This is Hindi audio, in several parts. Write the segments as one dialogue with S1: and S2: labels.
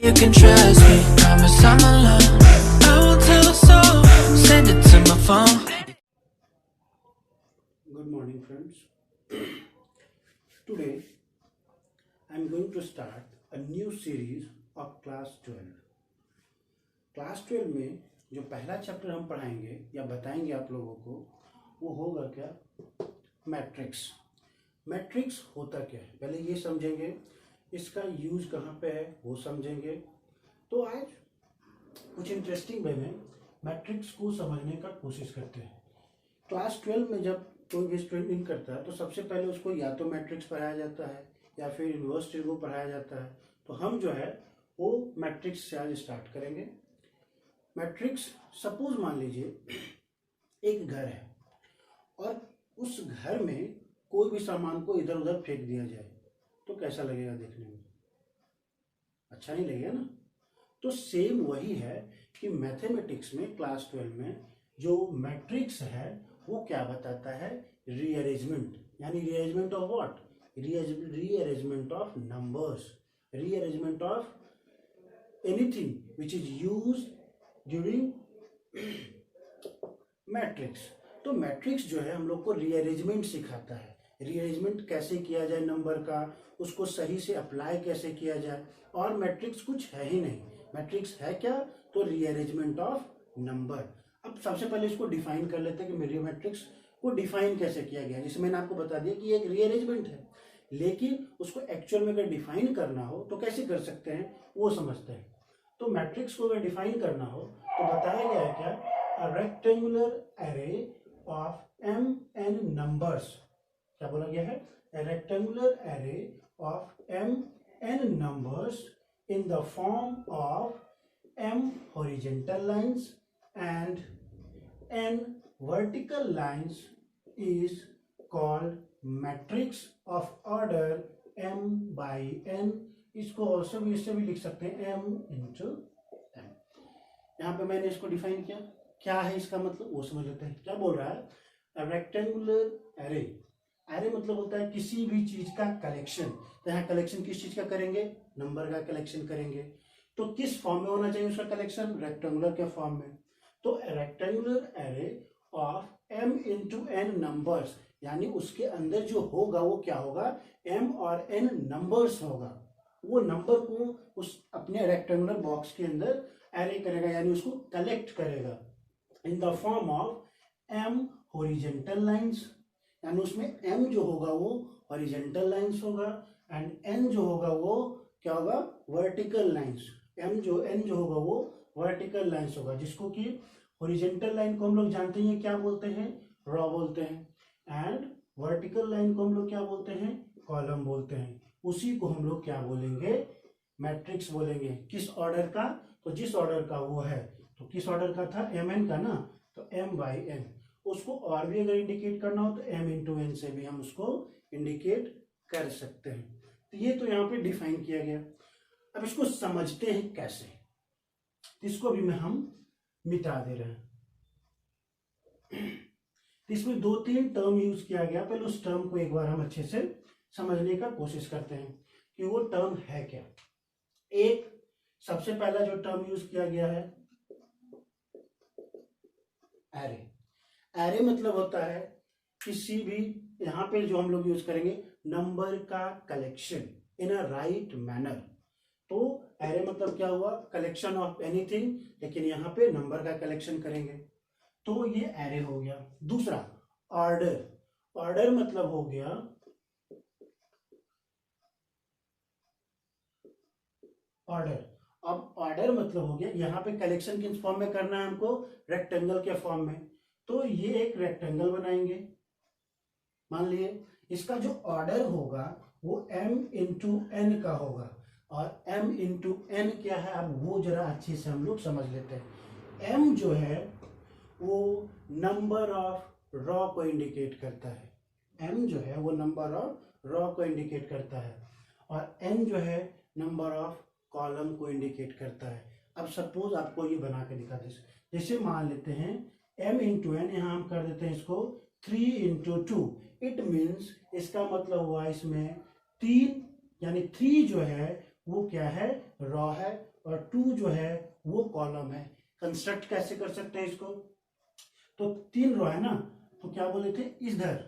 S1: You can trust me, promise I'm alone. I won't tell a soul, send it to my phone.
S2: Good morning, friends. Today I'm going to start a new series of class 12. Class 12 में जो पहला चैप्टर हम पढ़ाएंगे या बताएंगे आप लोगों को वो होगा क्या, मैट्रिक्स। मैट्रिक्स होता क्या है पहले ये समझेंगे, इसका यूज कहाँ पे है वो समझेंगे। तो आज कुछ इंटरेस्टिंग वे में मैट्रिक्स को समझने का कोशिश करते हैं। क्लास 12 में जब कोई भी स्टूडेंट इन करता है तो सबसे पहले उसको या तो मैट्रिक्स पढ़ाया जाता है या फिर इनवर्स टेबल पढ़ाया जाता है। तो हम जो है वो मैट्रिक्स से आज स्टार्ट करेंगे। मैट्रिक्स सपोज मान लीजिए एक घर है और उस घर में कोई भी सामान को इधर उधर फेंक दिया जाए तो कैसा लगेगा देखने में, अच्छा नहीं लगेगा ना। तो सेम वही है कि मैथमेटिक्स में क्लास 12 में जो मैट्रिक्स है वो क्या बताता है, रीअरेंजमेंट। यानी rearrangement of what, rearrangement of numbers, rearrangement of anything which is used during matrix. तो मैट्रिक्स जो है हम लोग को रीअरेंजमेंट सिखाता है, रीअरेंजमेंट कैसे किया जाए नंबर का, उसको सही से अप्लाई कैसे किया जाए। और मैट्रिक्स कुछ है ही नहीं, मैट्रिक्स है क्या, तो रीअरेंजमेंट ऑफ नंबर। अब सबसे पहले इसको डिफाइन कर लेते हैं कि मेरी मैट्रिक्स को डिफाइन कैसे किया गया। जैसे मैंने आपको बता दिया कि एक रीअरेंजमेंट है, लेकिन उसको एक्चुअल में अगर डिफाइन करना हो तो कैसे कर सकते हैं वो समझते हैं। तो मैट्रिक्स को अगर डिफाइन करना हो तो बताया गया है क्या, a rectangular array of m n numbers. क्या बोला गया है, a rectangular array of m n numbers in the form of m horizontal lines and n vertical lines is called matrix of order m by n। इसको also भी इससे भी लिख सकते हैं m into n। यहाँ पे मैंने इसको डिफाइन किया, क्या है इसका मतलब वो समझ लेते हैं। क्या बोल रहा है, a rectangular array, एरे मतलब होता है किसी भी चीज का कलेक्शन। तो यहाँ कलेक्शन किस चीज का करेंगे, नंबर का कलेक्शन करेंगे। तो किस फॉर्म में होना चाहिए उसका कलेक्शन, रेक्टेंगुलर के फॉर्म में। तो rectangular array of m into n numbers, यानी उसके अंदर जो होगा वो क्या होगा, m और n नंबर्स होगा। वो नंबर को उस अपने रेक्टेंगुलर बॉक्स के अंदर एरे करेगा, यानी उसको कलेक्ट करेगा in the form of m horizontal lines, यानी उसमें m जो होगा वो हॉरिजॉन्टल लाइंस होगा एंड n जो होगा वो क्या होगा, वर्टिकल लाइंस। n जो होगा वो वर्टिकल लाइंस होगा, जिसको कि हॉरिजॉन्टल लाइन को हम लोग जानते हैं क्या बोलते हैं, रॉ बोलते हैं, एंड वर्टिकल लाइन को हम लोग क्या बोलते हैं, कॉलम बोलते हैं। उसी को हम लोग क्या बोलेंगे, मैट्रिक्स बोलेंगे। किस ऑर्डर का, तो जिस ऑर्डर का वो है, तो किस ऑर्डर का था, mn का ना, तो m by n। उसको और भी अगर इंडिकेट करना हो तो m इंटू n से भी हम उसको इंडिकेट कर सकते हैं। तो ये तो यहाँ पे डिफाइन किया गया। अब इसको समझते हैं कैसे, इसको भी हम मिटा दे रहे हैं। इसमें 2-3 टर्म यूज किया गया, पहले उस टर्म को एक बार हम अच्छे से समझने का कोशिश करते हैं कि वो टर्म है क्या। एक सबसे पहला जो टर्म यूज किया गया है, एरे। एरे मतलब होता है किसी भी, यहाँ पे जो हम लोग यूज करेंगे, नंबर का collection in a right manner. तो एरे मतलब क्या हुआ, कलेक्शन ऑफ एनीथिंग, लेकिन यहाँ पे नंबर का कलेक्शन करेंगे, तो ये एरे हो गया। दूसरा ऑर्डर, ऑर्डर मतलब हो गया ऑर्डर। अब ऑर्डर मतलब हो गया, यहाँ पे कलेक्शन किस फॉर्म में करना है हमको, रेक्टेंगल के फॉर्म में। तो ये एक रेक्टेंगल बनाएंगे, मान लिए इसका जो ऑर्डर होगा वो m इंटू n का होगा। और m इंटू n क्या है, अब वो जरा अच्छे से हम लोग समझ लेते हैं। m जो है वो नंबर ऑफ रॉ को इंडिकेट करता है, m जो है वो नंबर ऑफ रॉ को इंडिकेट करता है, और n जो है नंबर ऑफ कॉलम को इंडिकेट करता है। अब सपोज आपको ये बना के दिखा दे, जैसे मान लेते हैं m इंटू n, यहाँ हम कर देते हैं इसको 3 इंटू 2। इट मीन्स इसका मतलब हुआ इसमें 3, यानी 3 जो है वो क्या है, रॉ है और 2 जो है वो कॉलम है। कंस्ट्रक्ट कैसे कर सकते हैं इसको? तो 3 रॉ है ना, तो क्या बोले थे, इधर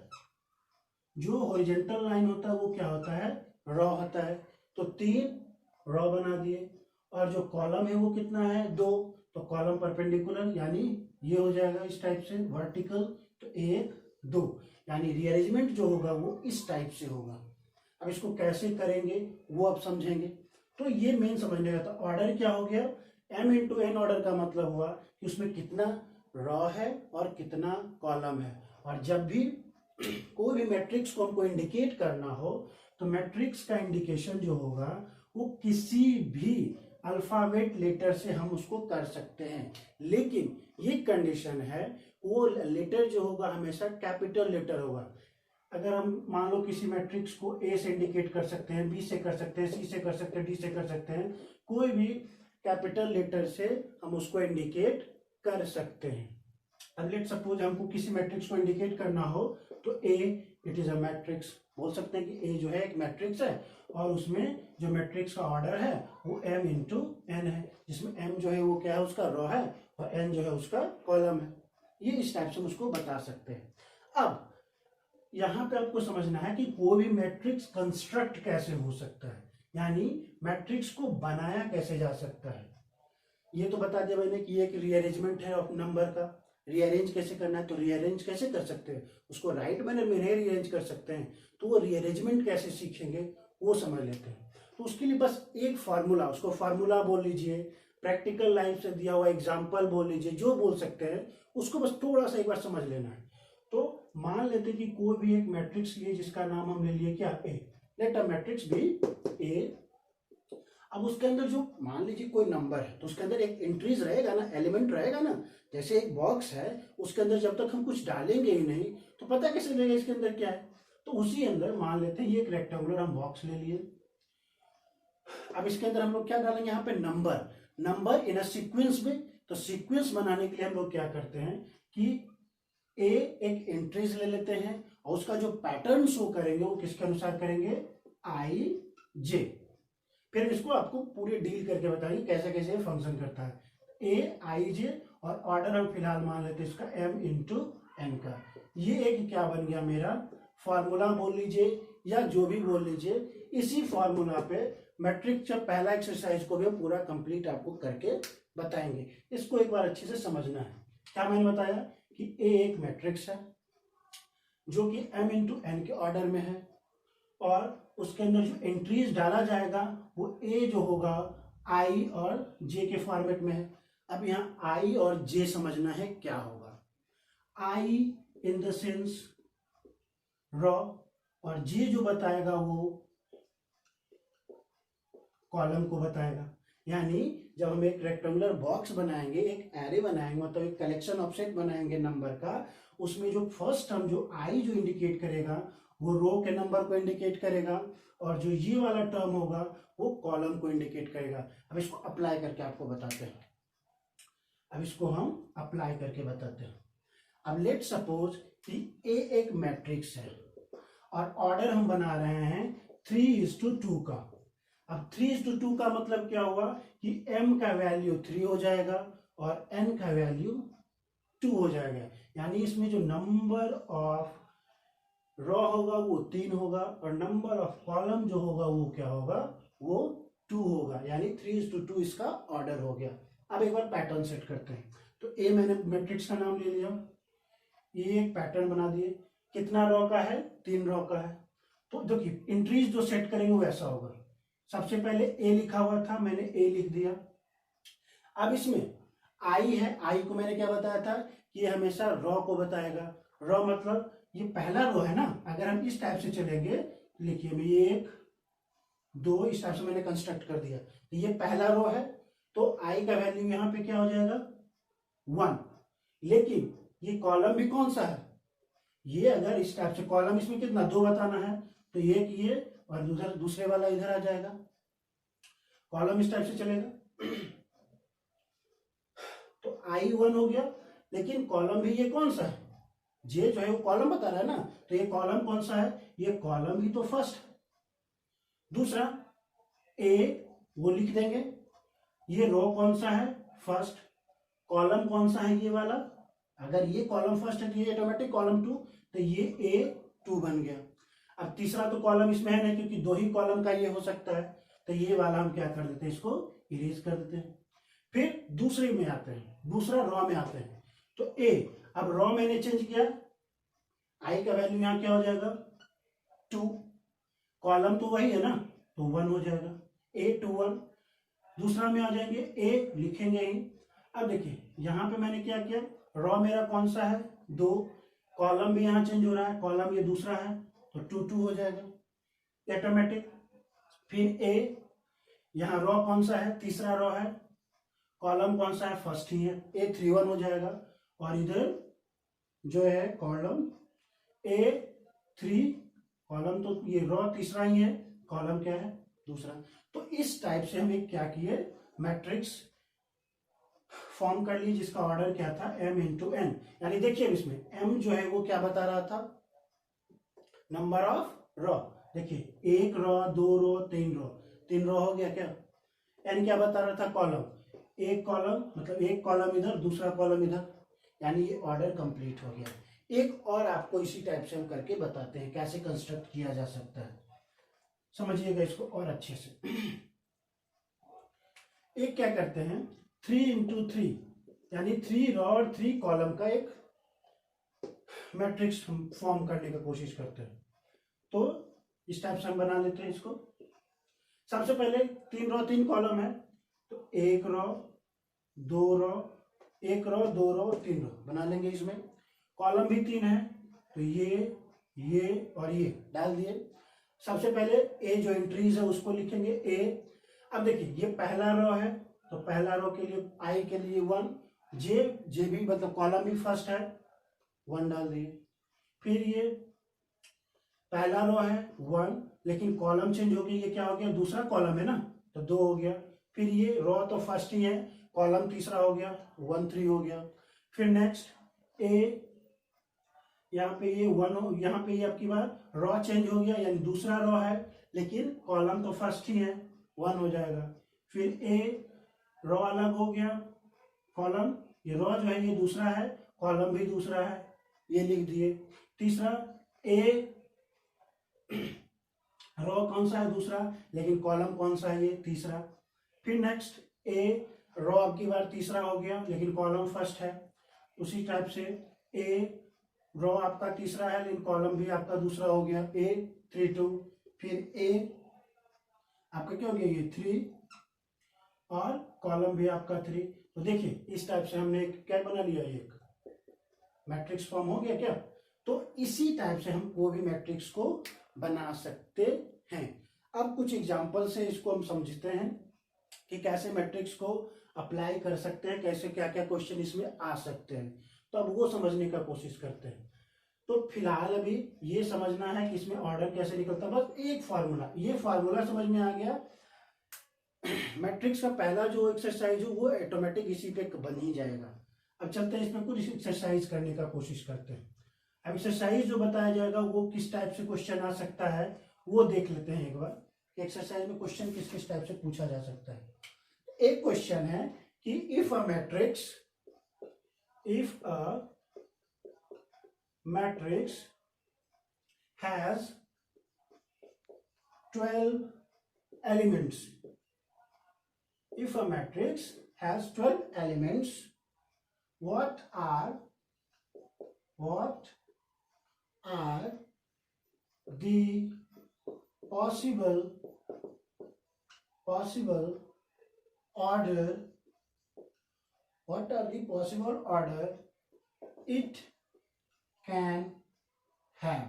S2: जो हॉरिजॉन्टल लाइन होता है वो क्या होता है, रॉ होता है। तो 3 रॉ बना दिए और जो कॉलम है वो कितना है, 2। तो कॉलम परपेंडिकुलर यानी ये हो जाएगा इस टाइप से, वर्टिकल तो 1 2, यानी रीअरेंजमेंट जो होगा वो इस टाइप से होगा। अब इसको कैसे करेंगे वो अब समझेंगे। तो ये मेन समझने का था। ऑर्डर क्या हो गया, m इंटू एन ऑर्डर का मतलब हुआ कि उसमें कितना रॉ है और कितना कॉलम है। और जब भी कोई भी मैट्रिक्स को हमको इंडिकेट करना हो तो मैट्रिक्स का इंडिकेशन जो होगा वो किसी भी अल्फाबेट लेटर से हम उसको कर सकते हैं, लेकिन ये कंडीशन है वो लेटर जो होगा हमेशा कैपिटल लेटर होगा। अगर हम मान लो किसी मैट्रिक्स को ए से इंडिकेट कर सकते हैं, बी से कर सकते हैं, सी से कर सकते हैं, डी से कर सकते हैं, कोई भी कैपिटल लेटर से हम उसको इंडिकेट कर सकते हैं। अब लेट सपोज हमको किसी मैट्रिक्स को इंडिकेट करना हो तो ए इट इज अ मैट्रिक्स, बोल सकते हैं कि ए जो है एक मैट्रिक्स है और उसमें जो मैट्रिक्स का ऑर्डर है वो m इंटू एन है, जिसमें m जो है वो क्या है, उसका रॉ है और n जो है उसका कॉलम है। ये इस टाइप से हम उसको बता सकते हैं। अब यहाँ पे आपको समझना है कि कोई भी मैट्रिक्स कंस्ट्रक्ट कैसे हो सकता है, यानी मैट्रिक्स को बनाया कैसे जा सकता है। ये तो बता दिया मैंने कि ये एक रीअरेंजमेंट है नंबर का। रीअरेंज कैसे करना है, तो रीअरेंज कैसे कर सकते हैं, उसको राइट मैनर में नहीं रीअरेंज कर सकते हैं, तो वो रीअरेंजमेंट कैसे सीखेंगे वो समझ लेते हैं। तो उसके लिए बस एक फार्मूला, उसको फार्मूला बोल लीजिए, प्रैक्टिकल लाइफ से दिया हुआ एग्जाम्पल बोल लीजिए, जो बोल सकते हैं उसको बस थोड़ा सा एक बार समझ लेना है। तो मान लेते कि कोई भी एक मैट्रिक्स लिए जिसका नाम हम ले लिए क्या, ए। लेट अ मैट्रिक्स बी ए। अब उसके अंदर जो मान लीजिए कोई नंबर है तो उसके अंदर एक एंट्रीज रहेगा ना, एलिमेंट रहेगा ना। जैसे एक बॉक्स है उसके अंदर जब तक हम कुछ डालेंगे ही नहीं तो पता कैसे लगेगा इसके अंदर क्या है। तो उसी अंदर मान लेते हैं ये एक रेक्टेंगुलर हम बॉक्स ले लिए। अब इसके अंदर हम लोग क्या डालेंगे, यहाँ पे number, number in a sequence में। तो सीक्वेंस बनाने के लिए हम लोग क्या करते हैं कि ए एक एंट्रीज ले लेते हैं और उसका जो पैटर्न शो करेंगे वो किसके अनुसार करेंगे, आई जे। फिर इसको आपको पूरी डील करके बताएंगे कैसे कैसे फंक्शन करता है। ए आई जे और ऑर्डर हम फिलहाल मान लेते हैं इसका m इंटू एन का। ये एक क्या बन गया मेरा फार्मूला बोल लीजिए या जो भी बोल लीजिए। इसी फार्मूला पे मैट्रिक्स का पहला एक्सरसाइज को भी पूरा कंप्लीट आपको करके बताएंगे। इसको एक बार अच्छे से समझना है। क्या मैंने बताया कि ए एक मैट्रिक्स है जो कि m इंटू एन के ऑर्डर में है और उसके अंदर जो एंट्रीज डाला जाएगा वो ए जो होगा आई और जे के फॉर्मेट में है। अब यहाँ आई और जे समझना है क्या होगा। आई इन द सेंस रॉ और जे जो बताएगा वो कॉलम को बताएगा। यानी जब हम एक रेक्टेंगुलर बॉक्स बनाएंगे, एक एरे बनाएंगे, मतलब एक कलेक्शन ऑफ सेट बनाएंगे नंबर का, उसमें जो फर्स्ट टर्म जो आई जो इंडिकेट करेगा वो रो के नंबर को इंडिकेट करेगा और जो ये वाला टर्म होगा वो कॉलम को इंडिकेट करेगा। अब इसको अप्लाई करके आपको बताते हैं। अब इसको हम अप्लाई करके बताते हैं। अब लेट सपोज कि ए एक मैट्रिक्स है और ऑर्डर हम बना रहे हैं 3:2 का। अब 3:2 का मतलब क्या हुआ कि m का वैल्यू 3 हो जाएगा और n का वैल्यू 2 हो जाएगा। यानी इसमें जो नंबर ऑफ रॉ होगा वो 3 होगा और नंबर ऑफ कॉलम जो होगा वो क्या होगा, वो 2 होगा। यानी 3:2 इसका ऑर्डर हो गया। अब एक बार पैटर्न सेट करते हैं। तो ए मैंने मैट्रिक्स का नाम ले लिया, ये एक पैटर्न बना दिए। कितना रॉ का है, 3 रॉ का है। तो देखिए एंट्रीज जो सेट करेंगे वैसा होगा। सबसे पहले ए लिखा हुआ था, मैंने ए लिख दिया। अब इसमें आई है, आई को मैंने क्या बताया था कि ये हमेशा रॉ को बताएगा। रॉ मतलब ये पहला रो है ना, अगर हम इस टाइप से चलेंगे, लिखिए ये 1 2 इस टाइप से मैंने कंस्ट्रक्ट कर दिया। तो ये पहला रो है तो आई का वैल्यू यहाँ पे क्या हो जाएगा 1। लेकिन ये कॉलम भी कौन सा है, ये अगर इस टाइप से कॉलम इसमें कितना 2 बताना है तो ये और दूसरे वाला इधर आ जाएगा। कॉलम इस टाइप से चलेगा तो आई 1 हो गया। लेकिन कॉलम भी ये कौन सा है, जे जो है वो कॉलम बता रहा है ना, तो ये कॉलम कौन सा है, ये कॉलम भी तो फर्स्ट है। दूसरा ए वो लिख देंगे। ये रो कौन सा है, फर्स्ट। कॉलम कौन सा है, ये वाला। अगर ये कॉलम फर्स्ट है तो ये ऑटोमेटिक कॉलम 2, तो ये A2 बन गया। अब तीसरा तो कॉलम इसमें है नहीं, क्योंकि 2 ही कॉलम का ये हो सकता है, तो ये वाला हम क्या कर देते हैं, इसको इरेज कर देते हैं। फिर दूसरे में आते हैं, दूसरा रॉ में आते हैं। तो A, अब रॉ मैंने चेंज किया, I का वैल्यू यहाँ क्या हो जाएगा 2, कॉलम तो वही है ना, तो 1 हो जाएगा, A2 1। दूसरा में आ जाएंगे, A लिखेंगे ही। अब देखिए यहाँ पे मैंने क्या किया, रॉ मेरा कौन सा है 2, कॉलम भी यहाँ चेंज हो रहा है, कॉलम ये दूसरा है, तो 2 2 हो जाएगा ऑटोमेटिक। फिर A, यहाँ रॉ कौन सा है, तीसरा रॉ है, कॉलम कौन सा है, फर्स्ट ही है, A3 1 हो जाएगा। और इधर जो है कॉलम A3, कॉलम तो ये रॉ तीसरा ही है, कॉलम क्या है, दूसरा। तो इस टाइप से हम एक क्या किए, मैट्रिक्स फॉर्म कर ली, जिसका ऑर्डर क्या था m इंटू एन। यानी देखिए इसमें m जो है वो क्या बता रहा था, नंबर ऑफ रॉ। देखिए 1 रॉ, 2 रॉ, 3 रॉ, 3 रॉ हो गया क्या। n क्या बता रहा था, कॉलम, एक कॉलम मतलब एक कॉलम इधर, दूसरा कॉलम इधर, यानी ये ऑर्डर कंप्लीट हो गया। एक और आपको इसी टाइप से हम करके बताते हैं कैसे कंस्ट्रक्ट किया जा सकता है, समझिएगा इसको और अच्छे से। एक क्या करते हैं, 3 इंटू 3, यानी 3 रॉ और 3 कॉलम का एक मैट्रिक्स फॉर्म करने की कोशिश करते हैं। तो इस टाइप से हम बना लेते हैं इसको। सबसे पहले 3 रॉ 3 कॉलम है, तो 1 raw 2 raw, 1 raw 2 raw 3 raw बना लेंगे। इसमें कॉलम भी 3 है, तो ये और ये डाल दिए। सबसे पहले ए जो एंट्रीज है उसको लिखेंगे ए। अब देखिए ये पहला रो है, तो पहला रो के लिए आई के लिए 1, जे भी मतलब कॉलम भी फर्स्ट है, 1 डाल दिए। फिर ये पहला रो है 1, लेकिन कॉलम चेंज हो गया, ये क्या हो गया, दूसरा कॉलम है ना, तो 2 हो गया। फिर ये रो तो फर्स्ट ही है, कॉलम तीसरा हो गया, 1 3 हो गया। फिर नेक्स्ट ए, यहाँ पे ये 1 हो, यहाँ पे ये आपकी बार रॉ चेंज हो गया, यानी दूसरा रॉ है, लेकिन कॉलम तो फर्स्ट ही है, 1 हो जाएगा। फिर ए, रॉ अलग हो गया, कॉलम, ये रॉ जो है ये दूसरा है, कॉलम भी दूसरा है, ये लिख दिए। तीसरा ए, रॉ कौन सा है, दूसरा, लेकिन कॉलम कौन सा है, ये तीसरा। फिर नेक्स्ट ए, रॉ अब की बार तीसरा हो गया, लेकिन कॉलम फर्स्ट है। उसी टाइप से ए, रॉ आपका तीसरा है, लेकिन कॉलम भी आपका दूसरा हो गया, ए 3 2। फिर ए आपका क्या हो गया, ये 3, और कॉलम भी आपका 3। तो देखिए इस टाइप से हमने क्या बना लिया, एक मैट्रिक्स फॉर्म हो गया क्या। तो इसी टाइप से हम कोई भी मैट्रिक्स को बना सकते हैं। अब कुछ एग्जांपल से इसको हम समझते हैं कि कैसे मैट्रिक्स को अप्लाई कर सकते हैं, कैसे क्या क्या क्वेश्चन इसमें आ सकते हैं। तो अब वो समझने का कोशिश करते हैं। तो फिलहाल अभी ये समझना है कि इसमें ऑर्डर कैसे निकलता है, बस एक फार्मूला, ये फार्मूला समझ में आ गया, मैट्रिक्स का पहला जो एक्सरसाइज हो वो ऑटोमेटिक इसी पे बन ही जाएगा। अब चलते हैं इसमें कुछ एक्सरसाइज करने का कोशिश करते हैं। अब एक्सरसाइज जो बताया जाएगा वो किस टाइप से क्वेश्चन आ सकता है वो देख लेते हैं एक बार। एक्सरसाइज में क्वेश्चन किस किस टाइप से पूछा जा सकता है। एक क्वेश्चन है कि if a matrix has 12 elements. If a matrix has 12 elements, what are the possible order it can have।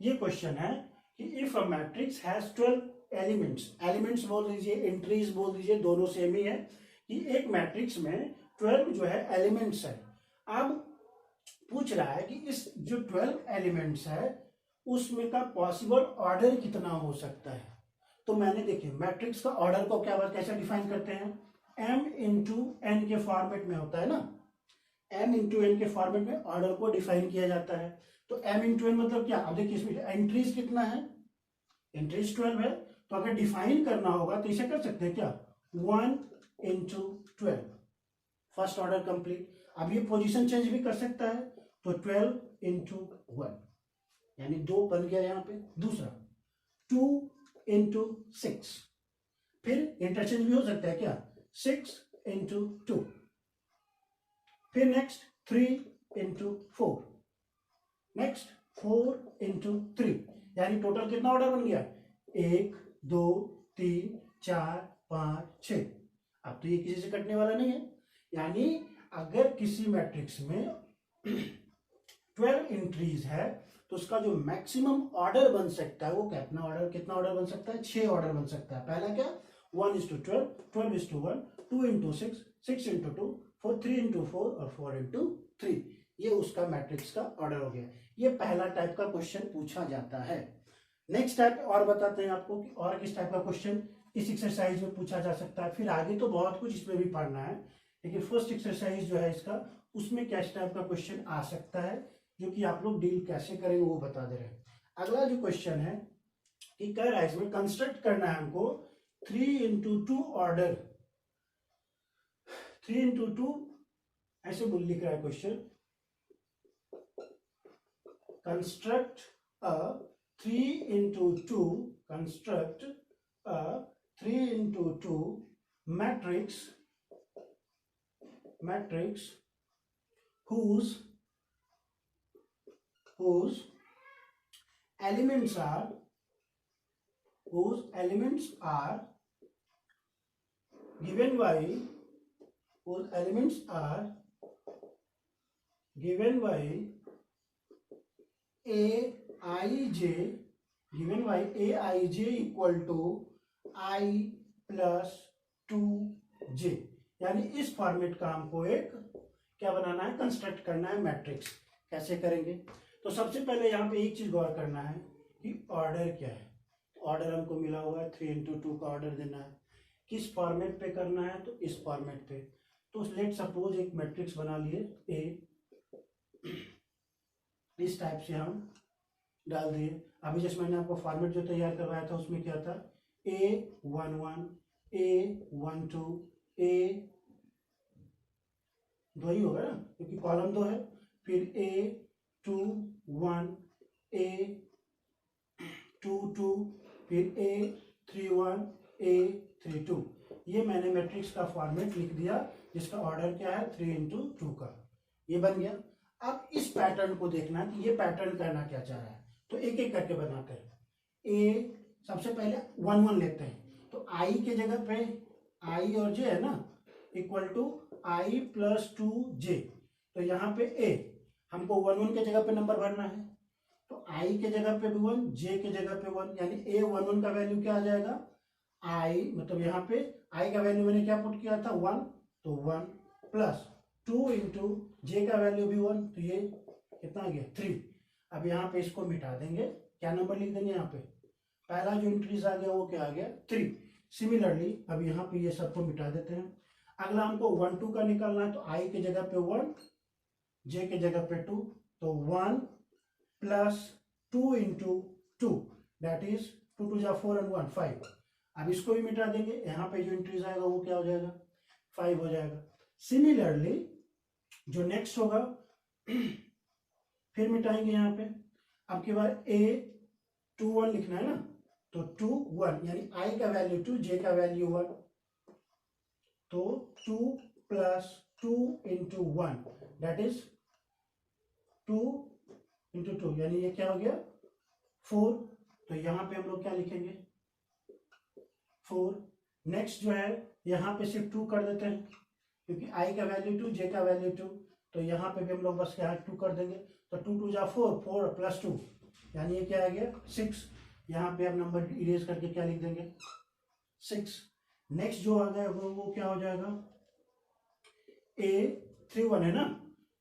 S2: ये क्वेश्चन है कि if a matrix has 12 elements बोल दीजिए, एंट्रीज बोल दीजिए, दोनों सेम ही है, कि एक मैट्रिक्स में 12 जो है एलिमेंट्स है। अब पूछ रहा है कि इस जो 12 एलिमेंट्स है उसमें का पॉसिबल ऑर्डर कितना हो सकता है। तो मैंने देखिए मैट्रिक्स का ऑर्डर को क्या कैसे डिफाइन करते हैं, m इंटू एन के फॉर्मेट में होता है ना, m इंटू एन के फॉर्मेट में ऑर्डर को डिफाइन किया जाता है। तो m इंटू एन मतलब क्या, अब देखिए इसमें एंट्रीज कितना है, एंट्रीज 12 है, तो अगर डिफाइन करना होगा तो इसे कर सकते हैं क्या, 1 into 12, फर्स्ट ऑर्डर कंप्लीट। अब ये पोजीशन चेंज भी कर सकता है, तो 12 into 1 यानी 2 बन गया यहाँ पे। दूसरा 2 into 6, फिर इंटरचेंज भी हो सकता है क्या, 6 into 2, फिर नेक्स्ट 3 into 4, नेक्स्ट 4 into 3, यानी टोटल कितना ऑर्डर बन गया, 1 2 3 4 5 6। अब तो ये किसी से कटने वाला नहीं है, यानी अगर किसी मैट्रिक्स में 12 एंट्रीज है तो उसका जो मैक्सिमम ऑर्डर बन सकता है वो कितना ऑर्डर बन सकता है, 6 ऑर्डर बन सकता है। पहला क्या, 1:12, 12:1, 2:6, 6:2, 3:4 और 4:3, ये उसका मैट्रिक्स का ऑर्डर हो गया। ये पहला टाइप का क्वेश्चन पूछा जाता है। नेक्स्ट टाइप और बताते हैं आपको कि और किस टाइप का क्वेश्चन इस एक्सरसाइज में पूछा जा सकता है। फिर आगे तो बहुत कुछ इसमें भी पढ़ना है, लेकिन फर्स्ट एक्सरसाइज जो है इसका, उसमें किस टाइप का क्वेश्चन आ सकता है जो कि आप लोग डील कैसे करेंगे वो बता दे रहे हैं। अगला जो क्वेश्चन है कि कह रहा है इसमें कंस्ट्रक्ट करना है हमको 3:2 ऑर्डर, 3:2 ऐसे लिख रहा है question, construct a 3:2, construct a 3:2 matrix whose elements are given by aij equal to I plus 2j, यानी इस फॉर्मेट का हमको एक क्या बनाना है, कंस्ट्रक्ट करना है मैट्रिक्स। कैसे करेंगे, तो सबसे पहले यहाँ पे एक चीज गौर करना है कि ऑर्डर क्या है। ऑर्डर हमको मिला हुआ है 3:2 का ऑर्डर देना है, किस फॉर्मेट पे करना है, तो इस फॉर्मेट पे। तो लेट सपोज एक मैट्रिक्स बना लिए ए, इस टाइप से हम डाल दिए। अभी जैसे मैंने आपको फॉर्मेट जो तैयार करवाया था उसमें क्या था, A11, A12, A 2 ही होगा ना क्योंकि कॉलम 2 है, फिर A21, A22, फिर A31, A32। ये मैंने मैट्रिक्स का फॉर्मेट लिख दिया जिसका ऑर्डर क्या है 3:2 का, ये बन गया। अब इस पैटर्न को देखना कि ये पैटर्न करना क्या चाह रहा है, तो एक एक करके बनाते हैं। ए सबसे पहले 1 लेते हैं, तो आई के जगह पे आई और जे है ना, equal to i plus 2j। तो यहाँ पे ए हमको 1 के जगह पे नंबर भरना है, तो आई के जगह पे भी 1, जे के जगह पे 1, यानी A11 का वैल्यू क्या आ जाएगा, आई, मतलब यहाँ पे आई का वैल्यू मैंने क्या पुट किया था 1, तो 1 प्लस 2 इंटू जे का वैल्यू भी 1, तो ये कितना आ गया 3। अब यहाँ पे इसको मिटा देंगे, क्या नंबर लिख देंगे, यहाँ पे पहला जो इंक्रीज आ गया वो क्या आ गया 3। सिमिलरली अब यहाँ पे ये सबको मिटा देते हैं। अगला हमको 1-2 का निकालना है, तो आई के जगह पे 1, जे के जगह पे 2, तो 1 प्लस 2 इंटू 2, दैट इज 2 2 जा 4 and 1 5। अब इसको भी मिटा देंगे, यहाँ पे जो इंक्रीज आएगा वो क्या हो जाएगा 5 हो जाएगा। सिमिलरली जो नेक्स्ट होगा फिर मिटाएंगे यहाँ पे। अब के बाद A21 लिखना है ना, तो 2 1, यानी आई का वैल्यू 2, जे का वैल्यू 1, तो 2 plus 2 into 1, that is 2 into 2, यानी ये क्या हो गया 4। तो यहाँ पे हम लोग क्या लिखेंगे 4। नेक्स्ट जो है यहाँ पे सिर्फ 2 कर देते हैं क्योंकि आई का वैल्यू 2, जे का वैल्यू 2, तो यहाँ पे भी हम लोग बस क्या 2 कर देंगे, तो 2 2 जा 4, 4 प्लस 2, यानी ये क्या आ गया 6। यहाँ पे अब नंबर इरेज करके क्या लिख देंगे 6। नेक्स्ट जो आ गया वो क्या हो जाएगा A31 है ना,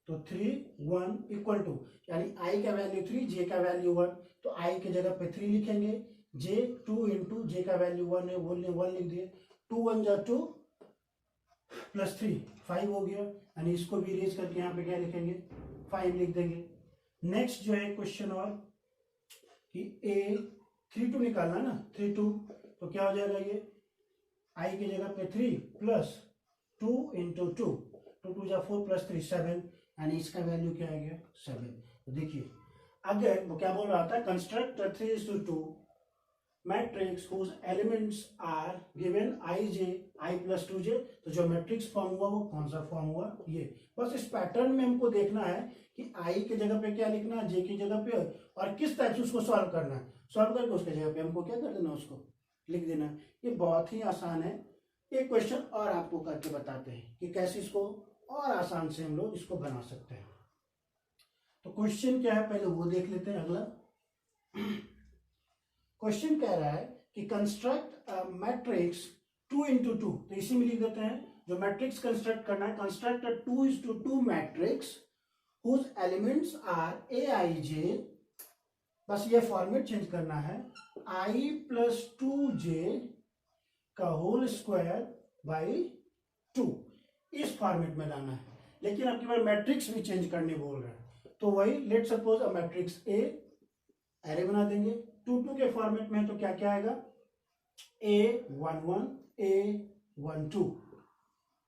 S2: तो 3 1 इक्वल टू, यानी आई का वैल्यू 3, जे का वैल्यू 1, तो आई के जगह पे 3 लिखेंगे, जे 2 इंटू जे का वैल्यू 1 है वो 1 लिख दिए, 2 1 जा 2 प्लस 3 5 हो गया, यानी इसको भी इरेज करके यहाँ पे क्या लिखेंगे 5 लिख देंगे। नेक्स्ट जो है क्वेश्चन और कि A32 निकालना ना, 32, तो क्या हो जाएगा ये आई की जगह पे 3 प्लस 2 इंटू 2, 2 जा 4 प्लस 3 7, यानी इसका वैल्यू क्या आ गया 7। तो देखिए अगर वो क्या बोल रहा था, construct 3:2 matrix whose elements are given i j i plus 2j। तो जो मैट्रिक्स फॉर्म हुआ वो कौन सा फॉर्म हुआ, ये। बस इस पैटर्न में हमको देखना है कि आई की जगह पे क्या लिखना है, जे की जगह पे, और किस टाइप से उसको सॉल्व करना है। सॉल्व करके उसके जगह पे हमको क्या कर देना, उसको लिख देना। ये बहुत ही आसान है। एक क्वेश्चन और आपको करके बताते हैं कि कैसे इसको और आसान से हम लोग इसको बना सकते हैं। तो क्वेश्चन क्या है पहले वो देख लेते हैं। अगला क्वेश्चन कह रहा है कि कंस्ट्रक्ट मैट्रिक्स 2:2। तो इसी में लिख देते हैं जो मैट्रिक्स कंस्ट्रक्ट करना है, construct 2:2 matrix whose elements are a i j. बस ये फॉर्मेट चेंज करना है, आई प्लस 2j का होल स्क्वायर बाई 2, इस फॉर्मेट में लाना है। लेकिन आपके पास मैट्रिक्स भी चेंज करने बोल रहे हैं, तो वही let suppose a matrix A, array बना देंगे 2:2 के फॉर्मेट में। तो क्या क्या आएगा, A11 A12,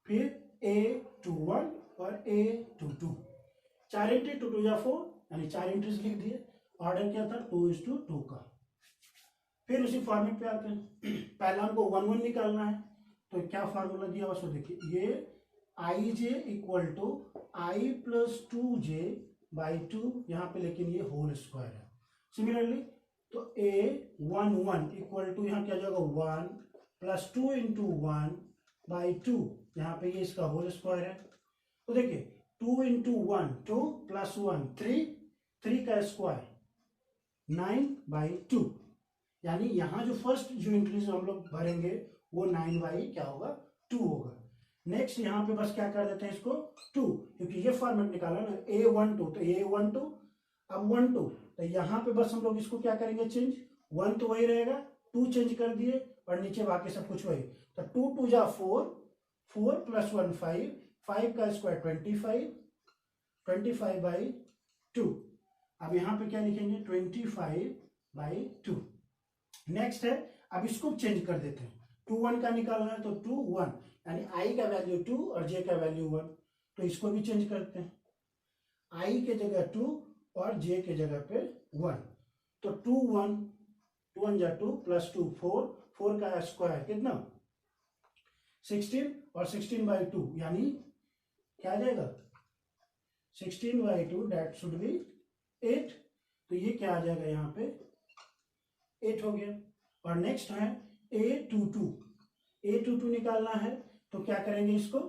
S2: फिर A21 और A22, 4 एंट्री 2 या 4, यानी 4 एंट्रीज लिख दिए। ऑर्डर क्या था 2:2 का। फिर उसी फॉर्मेट पे आते हैं। पहला हमको 1 निकालना है, तो क्या फार्मूला दिया बस देखिए, ये i j equal to i plus 2j by 2, यहाँ पे लेकिन ये होल स्क्वायर है। सिमिलरली तो A11 इक्वल टू यहाँ क्या जाएगा 1 प्लस 2 इंटू 1 बाई 2, यहाँ पे ये इसका होल स्क्वायर है। तो देखिए 2 इंटू 1 2 प्लस 1 3, 3 का स्क्वायर 9 बाई 2, यानी यहाँ जो फर्स्ट जो एंट्रीज हम लोग भरेंगे वो 9 बाई क्या होगा 2 होगा। नेक्स्ट यहाँ पे बस क्या कर देते हैं इसको 2, क्योंकि ये फॉर्मेट निकाला ना A12, तो A12 अब 12, तो यहाँ पे बस हम लोग इसको क्या करेंगे चेंज, 1 तो वही रहेगा, 2 चेंज कर दिए और नीचे बाकी सब कुछ वही। तो 2 2 जा 4, 4 प्लस 1 5, 5 का स्क्वायर 25, 25 बाई 2। अब यहाँ पे क्या लिखेंगे 25 बाई 2। नेक्स्ट है, अब इसको चेंज कर देते हैं, 2 1 का निकालना है तो 2 1, यानी आई का वैल्यू 2 और जे का वैल्यू 1, तो इसको भी चेंज करते हैं, आई के जगह 2 और जे के जगह पे 1। तो 2 1, 2 1 जा 2 प्लस 2 4, 4 का स्क्वायर कितना 16 और 16 बाई 2, यानी क्या आ जाएगा 16 बाई 2, दैट शुड बी 8। तो ये क्या आ जाएगा यहाँ पे 8 हो गया। और नेक्स्ट है A22, A22 निकालना है, तो क्या करेंगे इसको,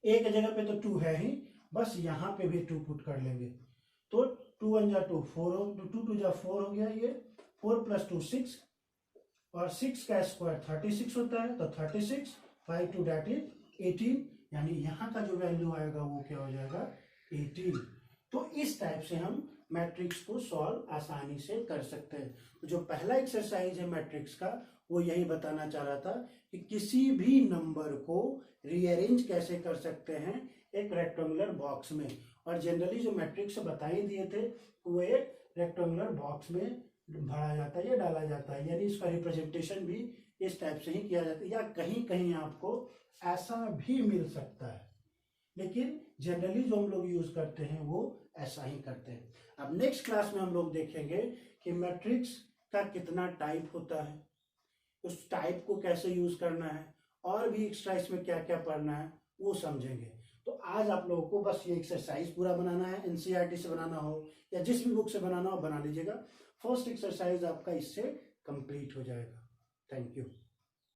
S2: ए के जगह पे तो 2 है ही, बस यहाँ पे भी 2 पुट कर लेंगे। तो 2 1 जा 2 4 हो, 2 2 जा 4 हो गया, ये 4 प्लस 2 6, और 6 का स्क्वायर 36 होता है, तो 36 5 2 दैट इज 18, यानी यहाँ का जो वैल्यू आएगा वो क्या हो जाएगा 18। तो इस टाइप से हम मैट्रिक्स को सॉल्व आसानी से कर सकते हैं। तो जो पहला एक्सरसाइज है मैट्रिक्स का, वो यही बताना चाह रहा था कि किसी भी नंबर को रीअरेंज कैसे कर सकते हैं एक रेक्टेंगुलर बॉक्स में। और जनरली जो मैट्रिक्स बताए दिए थे वो एक रेक्टेंगुलर बॉक्स में भरा जाता है या डाला जाता है, यानी इसका रिप्रेजेंटेशन भी इस टाइप से ही किया जाता है, या कहीं कहीं आपको ऐसा भी मिल सकता है, लेकिन जनरली जो हम लोग यूज करते हैं वो ऐसा ही करते हैं। अब नेक्स्ट क्लास में हम लोग देखेंगे कि मैट्रिक्स का कितना टाइप होता है, उस टाइप को कैसे यूज करना है, और भी एक्स्ट्रा इसमें क्या क्या पढ़ना है वो समझेंगे। तो आज आप लोगों को बस ये एक्सरसाइज पूरा बनाना है, एनसीईआरटी से बनाना हो या जिस भी बुक से बनाना हो बना लीजिएगा। फर्स्ट एक्सरसाइज आपका इससे कंप्लीट हो जाएगा। Thank you.